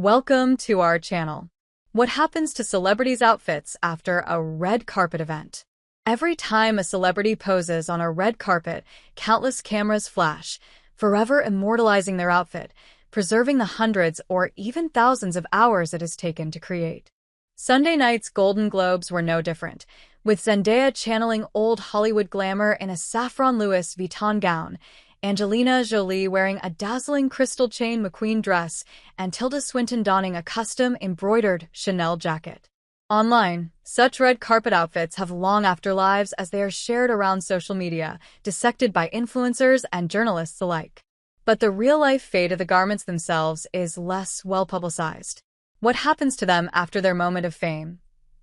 Welcome to our channel. What happens to celebrities' outfits after a red carpet event? Every time a celebrity poses on a red carpet, countless cameras flash, forever immortalizing their outfit, preserving the hundreds or even thousands of hours it has taken to create. Sunday night's Golden Globes were no different, with Zendaya channeling old Hollywood glamour in a saffron Louis Vuitton gown, Angelina Jolie wearing a dazzling crystal chain McQueen dress, and Tilda Swinton donning a custom embroidered Chanel jacket. Online, such red carpet outfits have long afterlives as they are shared around social media, dissected by influencers and journalists alike. But the real-life fate of the garments themselves is less well-publicized. What happens to them after their moment of fame?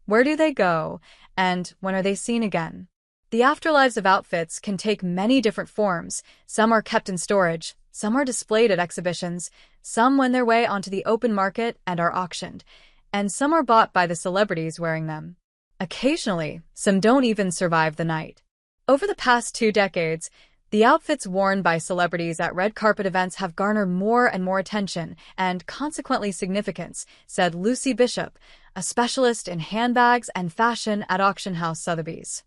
Where do they go? And when are they seen again? The afterlives of outfits can take many different forms. Some are kept in storage, some are displayed at exhibitions, some wend their way onto the open market and are auctioned, and some are bought by the celebrities wearing them. Occasionally, some don't even survive the night. Over the past 2 decades, the outfits worn by celebrities at red carpet events have garnered more and more attention and consequently significance, said Lucy Bishop, a specialist in handbags and fashion at auction house Sotheby's.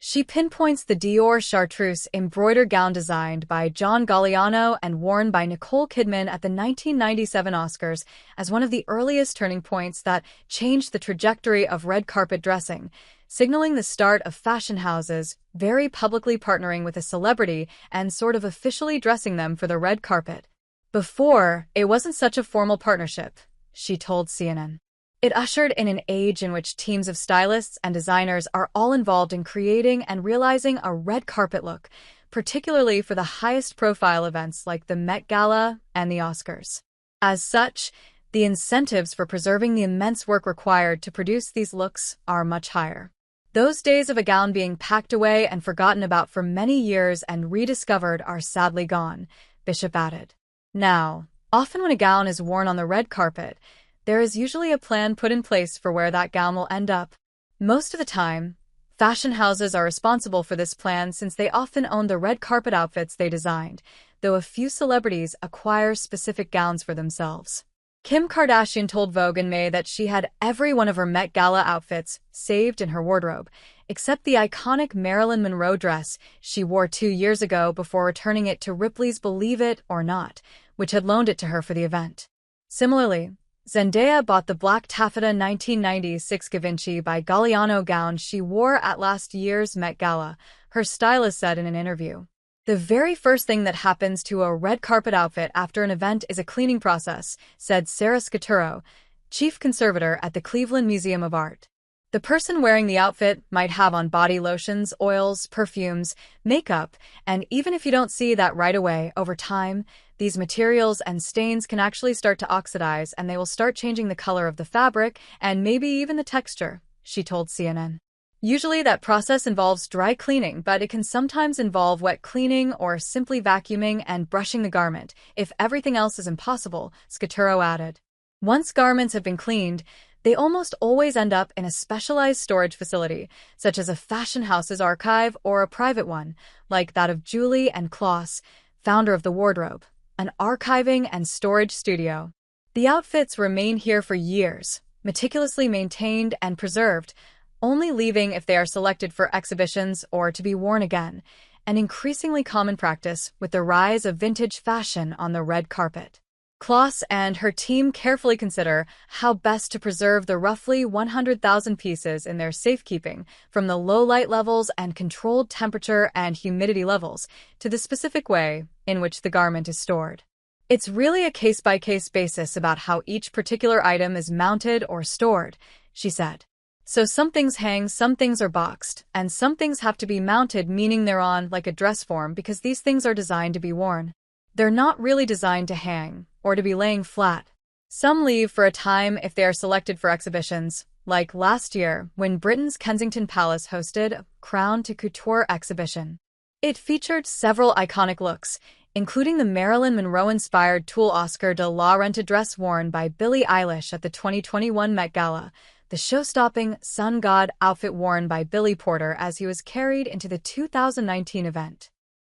She pinpoints the Dior Chartreuse embroidered gown designed by John Galliano and worn by Nicole Kidman at the 1997 Oscars as one of the earliest turning points that changed the trajectory of red carpet dressing, signaling the start of fashion houses very publicly partnering with a celebrity and sort of officially dressing them for the red carpet. Before, it wasn't such a formal partnership, she told CNN. It ushered in an age in which teams of stylists and designers are all involved in creating and realizing a red carpet look, particularly for the highest profile events like the Met Gala and the Oscars. As such, the incentives for preserving the immense work required to produce these looks are much higher. Those days of a gown being packed away and forgotten about for many years and rediscovered are sadly gone, Bishop added. Now, often when a gown is worn on the red carpet, there is usually a plan put in place for where that gown will end up. Most of the time, fashion houses are responsible for this plan since they often own the red carpet outfits they designed, though a few celebrities acquire specific gowns for themselves. Kim Kardashian told Vogue in May that she had every one of her Met Gala outfits saved in her wardrobe, except the iconic Marilyn Monroe dress she wore 2 years ago before returning it to Ripley's Believe It or Not, which had loaned it to her for the event. Similarly, Zendaya bought the black taffeta 1996 Givenchy by Galliano gown she wore at last year's Met Gala, her stylist said in an interview. The very first thing that happens to a red carpet outfit after an event is a cleaning process, said Sarah Scaturo, chief conservator at the Cleveland Museum of Art. The person wearing the outfit might have on body lotions, oils, perfumes, makeup, and even if you don't see that right away, over time, these materials and stains can actually start to oxidize and they will start changing the color of the fabric and maybe even the texture, she told CNN. Usually that process involves dry cleaning, but it can sometimes involve wet cleaning or simply vacuuming and brushing the garment, if everything else is impossible, Scaturo added. Once garments have been cleaned, they almost always end up in a specialized storage facility, such as a fashion house's archive or a private one, like that of Julie and Claus, founder of The Wardrobe, an archiving and storage studio. The outfits remain here for years, meticulously maintained and preserved, only leaving if they are selected for exhibitions or to be worn again, an increasingly common practice with the rise of vintage fashion on the red carpet. Claus and her team carefully consider how best to preserve the roughly 100,000 pieces in their safekeeping, from the low light levels and controlled temperature and humidity levels to the specific way in which the garment is stored. It's really a case-by-case basis about how each particular item is mounted or stored, she said. So some things hang, some things are boxed, and some things have to be mounted, meaning they're on like a dress form because these things are designed to be worn. They're not really designed to hang or to be laying flat. Some leave for a time if they are selected for exhibitions, like last year when Britain's Kensington Palace hosted a Crown to Couture exhibition. It featured several iconic looks, including the Marilyn Monroe-inspired tulle Oscar de la Renta dress worn by Billie Eilish at the 2021 Met Gala, the show-stopping Sun God outfit worn by Billy Porter as he was carried into the 2019 event.